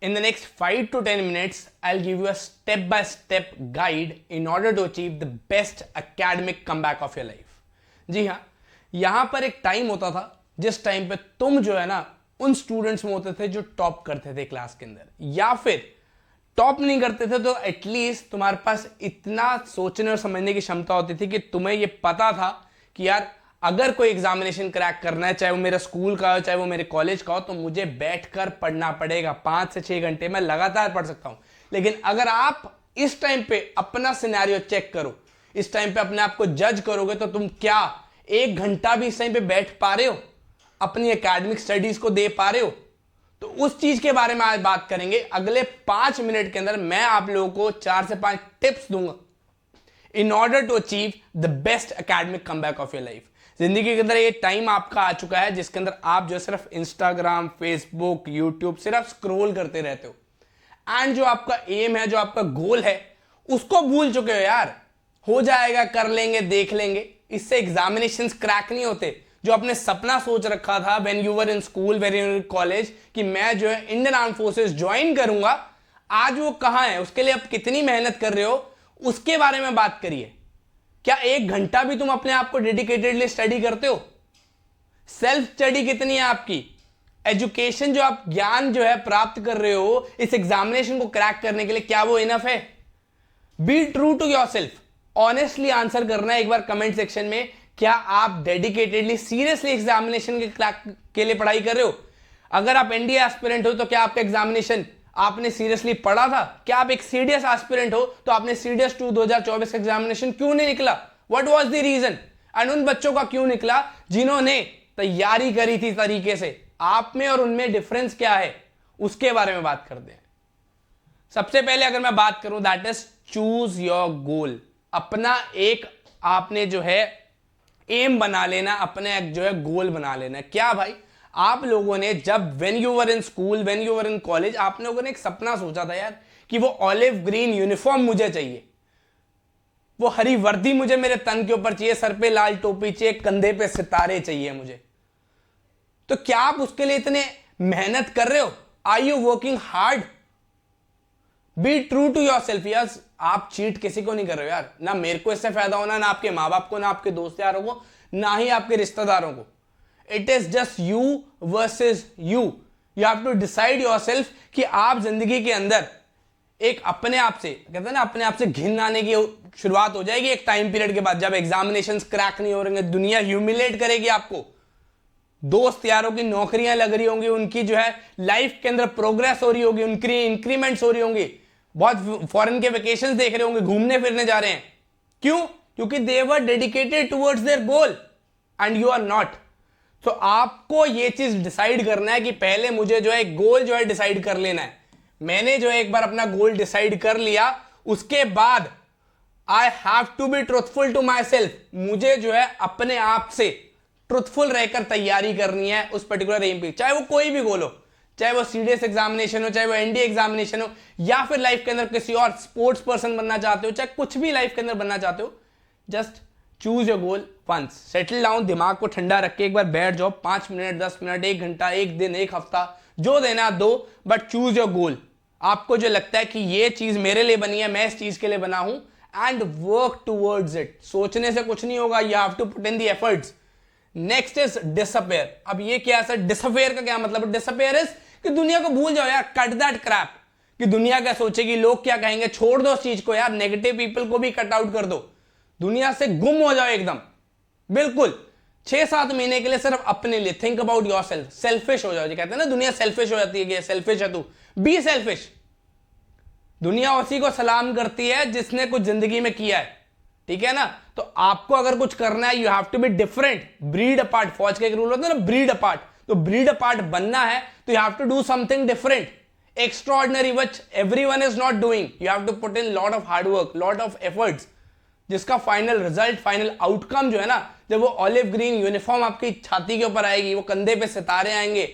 In the next 5 to 10 minutes, I'll give you a step-by-step guide in order to achieve the best academic comeback of your life. जी हाँ, यहां पर एक time होता था जिस time पे तुम जो है ना उन स्टूडेंट्स में होते थे जो टॉप करते थे क्लास के अंदर, या फिर टॉप नहीं करते थे तो एटलीस्ट तुम्हारे पास इतना सोचने और समझने की क्षमता होती थी कि तुम्हें ये पता था कि यार अगर कोई एग्जामिनेशन क्रैक करना है, चाहे वो मेरा स्कूल का हो चाहे वो मेरे कॉलेज का हो, तो मुझे बैठकर पढ़ना पड़ेगा। 5 से 6 घंटे मैं लगातार पढ़ सकता हूं। लेकिन अगर आप इस टाइम पे अपना सिनेरियो चेक करो, इस टाइम पे अपने आप को जज करोगे, तो तुम क्या 1 घंटा भी इस टाइम पे बैठ पा रहे हो, अपनी एकेडमिक स्टडीज को दे पा रहे हो? तो उस चीज के बारे में आज बात करेंगे। अगले 5 मिनट के अंदर मैं आप लोगों को 4 से 5 टिप्स दूंगा in order to achieve the best academic comeback of your life. जिंदगी के अंदर ये टाइम आपका आ चुका है जिसके अंदर आप जो सिर्फ इंस्टाग्राम, फेसबुक, यूट्यूब सिर्फ स्क्रॉल करते रहते हो, एंड जो आपका एम है, जो आपका गोल है, उसको भूल चुके हो यार। हो जाएगा, कर लेंगे, देख लेंगे, इससे एग्जामिनेशंस क्रैक नहीं होते। जो आपने सपना सोच रखा था when you were in school, when you were in college, कि मैं जो है इंडियन आर्म फोर्सेस ज्वाइन करूंगा, आज वो कहां है? उसके लिए आप कितनी मेहनत कर रहे हो, उसके बारे में बात करिए। क्या 1 घंटा भी तुम अपने आप को डेडिकेटेडली स्टडी करते हो? सेल्फ स्टडी कितनी है आपकी? एजुकेशन जो आप ज्ञान जो है प्राप्त कर रहे हो इस एग्जामिनेशन को क्रैक करने के लिए, क्या वो इनफ है? Be true to yourself. Honestly answer करना है एक बार कमेंट सेक्शन में। क्या आप डेडिकेटेडली सीरियसली एग्जामिनेशन के लिए पढ़ाई कर रहे हो? अगर आप एनडीए एस्पिरेंट हो तो क्या आपका एग्जामिनेशन आपने सीरियसली पढ़ा था? क्या आप एक सीडीएस एस्पिरेंट हो तो आपने सीडीएस 2 2024 का एग्जामिनेशन क्यों नहीं निकला? What was the reason? And उन बच्चों का क्यों निकला जिन्होंने तैयारी करी थी तरीके से? आप में और उनमें डिफरेंस क्या है, उसके बारे में बात करते हैं। सबसे पहले अगर मैं बात करूं, दैट इज चूज योर गोल। अपना एक आपने जो है एम बना लेना, अपने एक जो है गोल बना लेना। क्या भाई, आप लोगों ने जब when you were in school, when you were in college, आप लोगों ने एक सपना सोचा था यार कि वो ऑलिव ग्रीन यूनिफॉर्म मुझे चाहिए, वो हरी वर्दी मुझे मेरे तन के ऊपर चाहिए, सर पे लाल टोपी चाहिए, कंधे पे सितारे चाहिए मुझे। तो क्या आप उसके लिए इतने मेहनत कर रहे हो? Are you working hard? Be true to yourself. Yes, आप चीट किसी को नहीं कर रहे हो यार। ना मेरे को इससे फायदा होना, ना आपके माँ बाप को, ना आपके दोस्त यारों को, ना ही आपके रिश्तेदारों को। It is just you versus you. You have to decide yourself कि आप जिंदगी के अंदर एक अपने आप से, कहते हैं ना, अपने आप से घिन आने की शुरुआत हो जाएगी एक टाइम पीरियड के बाद, जब एग्जामिनेशंस क्रैक नहीं हो रहे, दुनिया ह्यूमिलेट करेगी आपको, दोस्त यारों की नौकरियां लग रही होंगी, उनकी जो है लाइफ के अंदर प्रोग्रेस हो रही होगी, उनकी इंक्रीमेंट्स हो रही होंगी, बहुत फॉरेन के वेकेशंस देख रहे होंगे, घूमने फिरने जा रहे हैं। क्यों? क्योंकि they were dedicated towards their goal and you are not. तो आपको ये चीज डिसाइड करना है कि पहले मुझे जो है गोल जो है डिसाइड कर लेना है। मैंने जो है एक बार अपना गोल डिसाइड कर लिया, उसके बाद I have to be truthful to myself. मुझे जो है अपने आप से ट्रुथफुल रहकर तैयारी करनी है उस पर्टिकुलर एम पे, चाहे वो कोई भी गोल हो, चाहे वो सीडीएस एग्जामिनेशन हो, चाहे वो एनडीए एग्जामिनेशन हो, या फिर लाइफ के अंदर किसी और स्पोर्ट्स पर्सन बनना चाहते हो, चाहे कुछ भी लाइफ के अंदर बनना चाहते हो। Just choose your goal once, settle down, दिमाग को ठंडा रख के एक बार बैठ जाओ। 5 मिनट, 10 मिनट, 1 घंटा, 1 दिन, 1 हफ्ता, जो देना दो, बट चूज योर गोल। आपको जो लगता है कि ये चीज मेरे लिए बनी है, मैं इस चीज के लिए बना हूं, एंड वर्क टूवर्ड्स इट। सोचने से कुछ नहीं होगा, you have to put in the efforts. Next is disappear. अब ये क्या है सर? डिसअपेयर का क्या मतलब? डिसअपेयर इज कि दुनिया को भूल जाओ यार, कट दैट क्रैप, कि दुनिया क्या सोचेगी, लोग क्या कहेंगे, छोड़ दो उस चीज को यार। नेगेटिव पीपल को भी कट आउट कर दो, दुनिया से गुम हो जाओ एकदम, बिल्कुल 6-7 महीने के लिए सिर्फ अपने लिए। Think about your self, selfish हो जाओ। जी कहते हैं ना, दुनिया सेल्फिश हो जाती है कि सेल्फिश है तू, बी सेल्फिश। दुनिया उसी को सलाम करती है जिसने कुछ जिंदगी में किया है, ठीक है ना? तो आपको अगर कुछ करना है, you have to be different, breed apart. फौज का एक रूल होता है ना, ब्रीड अपार्ट। तो ब्रीड अपार्ट बनना है तो you have to do something different, extraordinary, which everyone is not doing. You have to put in lot of hard work, lot of efforts, जिसका फाइनल रिजल्ट, फाइनल आउटकम जो है ना, जब वो ऑलिव ग्रीन यूनिफॉर्म आपकी छाती के ऊपर आएगी, वो कंधे पे सितारे आएंगे,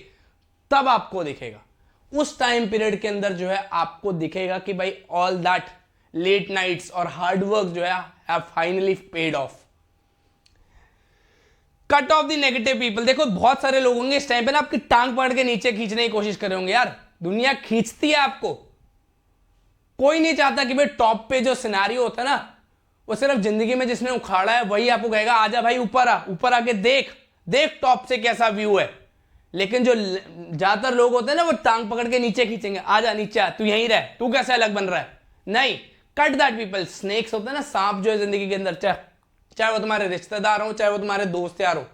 तब आपको दिखेगा। उस टाइम पीरियड के अंदर जो है आपको दिखेगा कि भाई ऑल दैट लेट नाइट्स और हार्ड वर्क जो है have finally paid of. Cut off the negative people. देखो बहुत सारे लोग होंगे इस टाइम पे ना आपकी टांग पकड़ के नीचे खींचने की कोशिश कर रहे होंगे यार, दुनिया खींचती है आपको। कोई नहीं चाहता कि भाई टॉप पे जो सिनेरियो होता है ना, वो सिर्फ जिंदगी में जिसने उखाड़ा है वही आपको कहेगा आजा भाई ऊपर आ, ऊपर आके देख देख टॉप से कैसा व्यू है। लेकिन जो ज्यादातर लोग होते हैं ना, वो टांग पकड़ के नीचे खींचेंगे, आजा नीचे आ, तू यहीं रह, तू कैसे अलग बन रहा है। नहीं, कट दैट पीपल। स्नेक्स होते हैं ना, सांप जो है जिंदगी के अंदर, चाहे वो तुम्हारे रिश्तेदार हो, चाहे वो तुम्हारे दोस्त यार हो,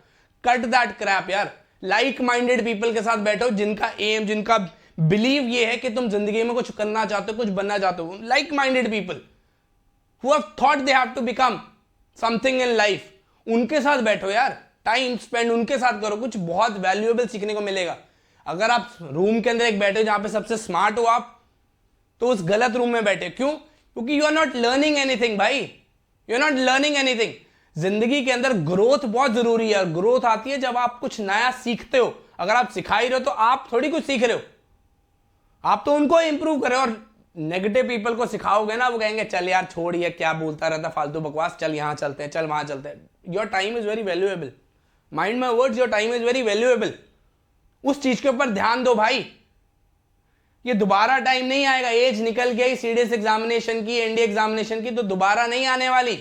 कट दैट क्रैप यार। लाइक माइंडेड पीपल के साथ बैठो, जिनका एम, जिनका बिलीव ये है कि तुम जिंदगी में कुछ करना चाहते हो, कुछ बनना चाहते हो। Like minded people who have thought they have to become something in life, उनके साथ बैठो यार, टाइम स्पेंड उनके साथ करो, कुछ बहुत वैल्यूएबल सीखने को मिलेगा। अगर आप रूम के अंदर एक बैठे जहां पे सबसे स्मार्ट हो आप, तो उस गलत रूम में बैठे। क्यों? क्योंकि you are not learning anything भाई, you are not learning anything. जिंदगी के अंदर ग्रोथ बहुत जरूरी है, और ग्रोथ आती है जब आप कुछ नया सीखते हो। अगर आप सिखा ही रहे हो तो आप थोड़ी कुछ सीख रहे हो, आप तो उनको इंप्रूव कर रहे हो। और नेगेटिव पीपल को सिखाओगे ना, वो कहेंगे चल यार छोड़, ये क्या बोलता रहता फालतू बकवास, चल यहां चलते हैं, चल वहां चलते हैं। Your time is very valuable, mind my words, your time is very valuable. उस चीज के ऊपर ध्यान दो भाई, ये दोबारा टाइम नहीं आएगा। एज निकल गई सीडीएस एग्जामिनेशन की, एनडीए एग्जामिनेशन की, तो दोबारा नहीं आने वाली।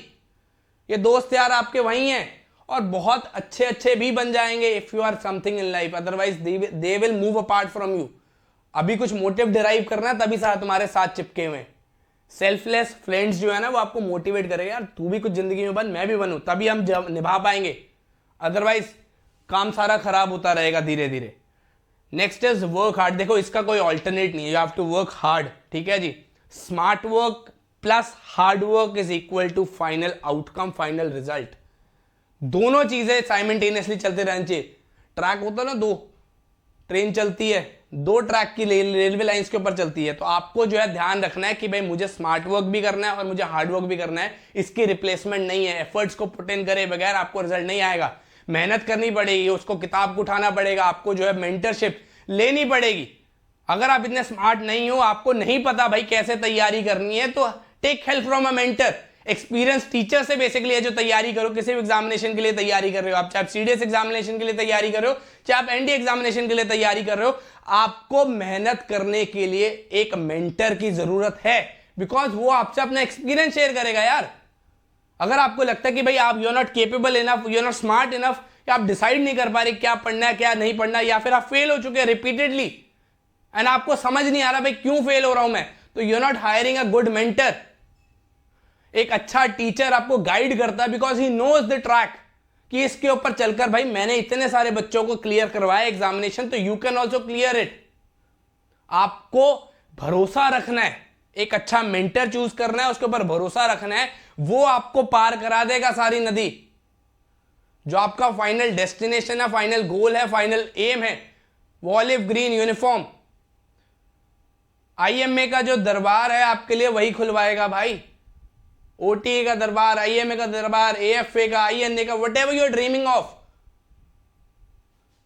ये दोस्त यार आपके वही हैं, और बहुत अच्छे अच्छे भी बन जाएंगे if you are something in life, otherwise they will move apart from you. अभी कुछ मोटिव डिराइव करना है, तभी साथ तुम्हारे साथ चिपके हुए। सेल्फलेस फ्रेंड्स जो है ना, वो आपको मोटिवेट करेगा, यार तू भी कुछ जिंदगी में बन, मैं भी बनूं, तभी हम निभा पाएंगे। अदरवाइज काम सारा खराब होता रहेगा धीरे धीरे। Next is work hard. देखो इसका कोई ऑल्टरनेट नहीं है, you have to work hard, ठीक है जी। Smart work plus hard work is equal to final outcome, final result. दोनों चीजें साइमल्टेनियसली चलते रहनी चाहिए। ट्रैक होता है ना, दो ट्रेन चलती है, दो ट्रैक की रेलवे लाइंस के ऊपर चलती है, तो आपको जो है ध्यान रखना है कि भाई मुझे स्मार्ट वर्क भी करना है और मुझे हार्ड वर्क भी करना है। इसकी रिप्लेसमेंट नहीं है। एफर्ट्स को पुट इन करे बगैर आपको रिजल्ट नहीं आएगा। मेहनत करनी पड़ेगी, उसको किताब को उठाना पड़ेगा, आपको जो है मेंटरशिप लेनी पड़ेगी। अगर आप इतने स्मार्ट नहीं हो, आपको नहीं पता भाई कैसे तैयारी करनी है, तो take help from a mentor. Experience teacher से बेसिकली है जो तैयारी करो, किसी भी एग्जामिनेशन के लिए तैयारी कर रहे हो आप, चाहे आप सीडीएस एग्जामिनेशन के लिए तैयारी कर रहे हो, चाहे आप एनडीए एग्जामिनेशन के लिए तैयारी कर रहे हो, आपको मेहनत करने के लिए एक मेंटर की जरूरत है, बिकॉज वो आपसे अपना एक्सपीरियंस शेयर करेगा यार। अगर आपको लगता है कि भाई आप you are not capable enough, you are not smart enough, या आप डिसाइड नहीं कर पा रहे क्या पढ़ना है क्या नहीं पढ़ना, या फिर आप फेल हो चुके हैं रिपीटेडली एंड आपको समझ नहीं आ रहा भाई क्यों फेल हो रहा हूं मैं, तो you are not hiring a good mentor. एक अच्छा टीचर आपको गाइड करता है because he knows the track, कि इसके ऊपर चलकर भाई मैंने इतने सारे बच्चों को क्लियर करवाया एग्जामिनेशन, तो you can also clear it. आपको भरोसा रखना है, एक अच्छा मेंटर चूज करना है, उसके ऊपर भरोसा रखना है, वो आपको पार करा देगा सारी नदी। जो आपका फाइनल डेस्टिनेशन है, फाइनल गोल है, फाइनल एम है, वो ऑलिव ग्रीन यूनिफॉर्म आईएमए का जो दरबार है आपके लिए वही खुलवाएगा भाई। ओटीए का दरबार, आईएमए का दरबार, एएफए का, आईएनए का, whatever you are dreaming of,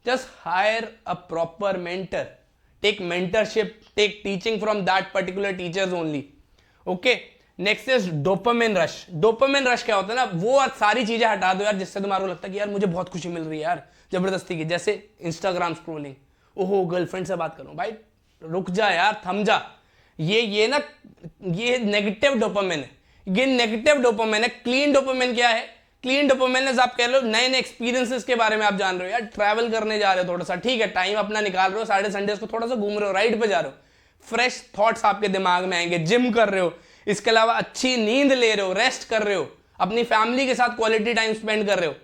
just hire a proper mentor, take mentorship, take teaching from that particular teachers only. Okay, next is dopamine rush. Dopamine rush क्या होता है ना, वो सारी चीजें हटा दो यार जिससे तुम्हारा लगता है कि यार मुझे बहुत खुशी मिल रही है यार जबरदस्ती की, जैसे इंस्टाग्राम स्क्रोलिंग, ओहो गर्लफ्रेंड से बात करूं, भाई रुक जा यार, थम जा। ये ना, ये नेगेटिव डोपामिन है, ये नेगेटिव डोपामिन है। क्लीन डोपामिन क्या है? क्लीन डोपामिन आप कह लो नए नए एक्सपीरियंसेस के बारे में आप जान रहे हो यार, ट्रैवल करने जा रहे हो थोड़ा सा, ठीक है टाइम अपना निकाल रहे हो, साढ़े संडेज को थोड़ा सा घूम रहे हो, राइड पे जा रहे हो, फ्रेश थॉट्स आपके दिमाग में आएंगे, जिम कर रहे हो, इसके अलावा अच्छी नींद ले रहे हो, रेस्ट कर रहे हो, अपनी फैमिली के साथ क्वालिटी टाइम स्पेंड कर रहे हो।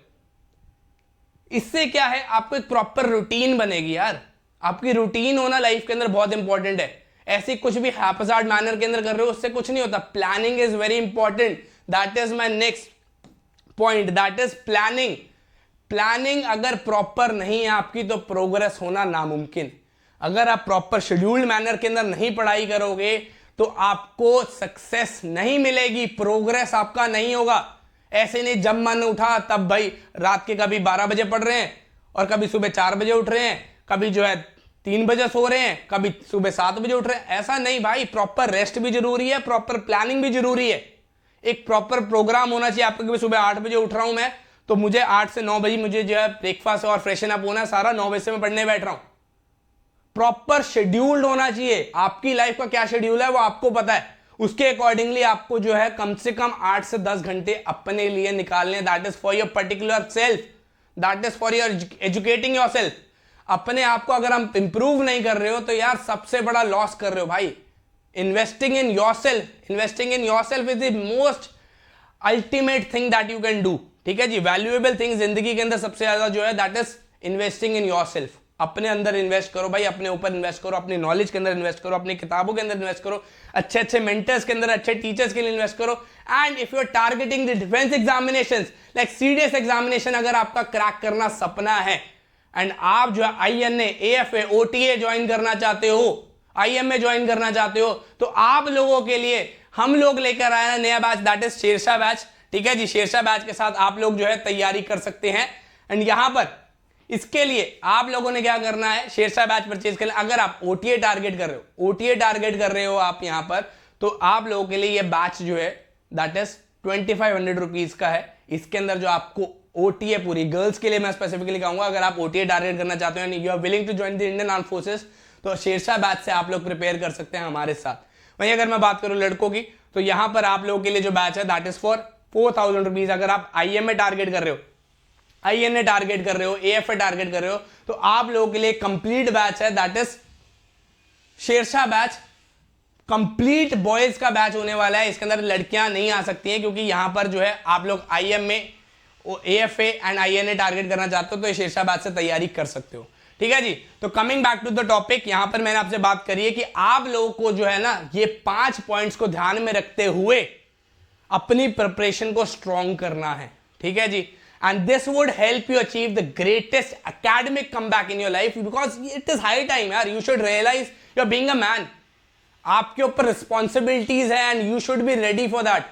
इससे क्या है, आपको एक प्रॉपर रूटीन बनेगी यार। आपकी रूटीन होना लाइफ के अंदर बहुत इंपॉर्टेंट है। ऐसे कुछ भी हैपजार्ड मैनर के अंदर कर रहे हो उससे कुछ नहीं होता। Planning is very important, that is my next point, that is planning. Planning अगर प्रॉपर नहीं है आपकी तो प्रोग्रेस होना नामुमकिन। अगर आप प्रॉपर शेड्यूल्ड मैनर के अंदर नहीं पढ़ाई करोगे तो आपको सक्सेस नहीं मिलेगी, प्रोग्रेस आपका नहीं होगा। ऐसे नहीं जब मन उठा तब भाई रात के कभी 12 बजे पढ़ रहे हैं और कभी सुबह 4 बजे उठ रहे हैं, कभी जो है 3 बजे सो रहे हैं, कभी सुबह 7 बजे उठ रहे हैं, ऐसा नहीं भाई। प्रॉपर रेस्ट भी जरूरी है, प्रॉपर प्लानिंग भी जरूरी है। एक प्रॉपर प्रोग्राम होना चाहिए आपका कि सुबह 8 बजे उठ रहा हूं मैं, तो मुझे 8 से 9 बजे मुझे जो है ब्रेकफास्ट और फ्रेशन अप होना है सारा, 9 बजे से मैं पढ़ने बैठ रहा हूं। प्रॉपर शेड्यूल्ड होना चाहिए। आपकी लाइफ का क्या शेड्यूल है वो आपको पता है, उसके अकॉर्डिंगली आपको जो है कम से कम 8 से 10 घंटे अपने लिए निकालने। That is for your particular self, that is for your educating your self. अपने आप को अगर हम इंप्रूव नहीं कर रहे हो तो यार सबसे बड़ा लॉस कर रहे हो भाई। Investing in your self, investing in your self is the most ultimate thing that you can do. ठीक है जी, वैल्यूएबल थिंग जिंदगी के अंदर सबसे ज्यादा जो है that is investing in your self. अपने अंदर इन्वेस्ट करो भाई, अपने ऊपर इन्वेस्ट करो, अपनी नॉलेज के अंदर इन्वेस्ट करो, अपनी किताबों के अंदर इन्वेस्ट करो, अच्छे अच्छे मेंटर्स के अंदर, अच्छे टीचर्स के लिए इन्वेस्ट करो। And if you are targeting the defence examinations like CDS examination, अगर आपका क्रैक करना सपना है एंड आप जो है आईएनए, एएफए, ओटीए ज्वाइन करना चाहते हो, आईएमए ज्वाइन करना चाहते हो, तो आप लोगों के लिए हम लोग लेकर आए हैं नया batch, that is Shershah batch. ठीक है जी, शेरशाह बैच के साथ आप लोग जो है तैयारी कर सकते हैं। एंड यहां पर इसके लिए आप लोगों ने क्या करना है, शेरशाह बैच परचेज कर, अगर आप ओटीए टारगेट कर रहे हो, ओटीए टारगेट कर रहे हो आप यहां पर, तो आप लोगों के लिए ये बैच जो है दैट इज 2500 रुपीज का है। इसके अंदर जो आपको ओटीए पूरी, गर्ल्स के लिए मैं स्पेसिफिकली कहूंगा, अगर आप ओटीए टारगेट करना चाहते हो, you are willing to join the Indian arm forces, तो शेरशाह बैच से आप लोग प्रिपेयर कर सकते हैं हमारे साथ। वहीं अगर मैं बात करूं लड़कों की, तो यहां पर आप लोगों के लिए जो बैच है दैट इज फॉर 4000 रुपीज। अगर आप आईएमए टारगेट कर रहे हो, आईएनए टारगेट कर रहे हो, एएफए टारगेट कर रहे हो, तो आप लोगों के लिए कंप्लीट बैच है that is Shershah batch. Complete boys का बैच होने वाला है, इसके अंदर लड़कियां नहीं आ सकती हैं, क्योंकि यहां पर जो है आप लोग IMA, AFA and INA target करना चाहते हो तो शेरशाह बैच से तैयारी कर सकते हो। ठीक है जी, तो coming back to the topic, यहां पर मैंने आपसे बात करी है कि आप लोगों को जो है ना ये 5 पॉइंट्स को ध्यान में रखते हुए अपनी प्रिपरेशन को स्ट्रॉन्ग करना है। ठीक है जी, and this would help you achieve the greatest academic comeback in your life, because it is high time यार, you should realize you're being a man, आपके ऊपर responsibilities है and you should be ready for that।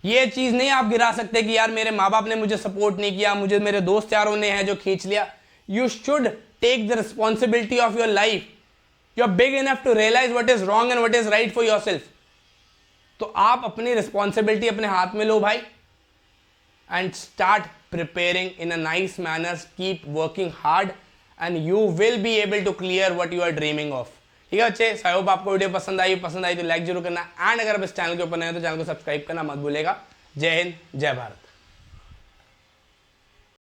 ये चीज नहीं आप गिरा सकते कि यार मेरे माँ बाप ने मुझे सपोर्ट नहीं किया, मुझे मेरे दोस्त यारों ने है जो खींच लिया। You should take the responsibility of your life, you're big enough to realize what is wrong and what is right for yourself। तो आप अपनी responsibility अपने हाथ में लो भाई, and start preparing in a nice manner, keep working hard and you will be able to clear what you are dreaming of। ठीक है बच्चे, आई होप आपको वीडियो पसंद आई तो लाइक जरूर करना, एंड अगर आप इस चैनल के ऊपर नए हो तो चैनल को सब्सक्राइब करना मत भूलेगा। जय हिंद, जय भारत।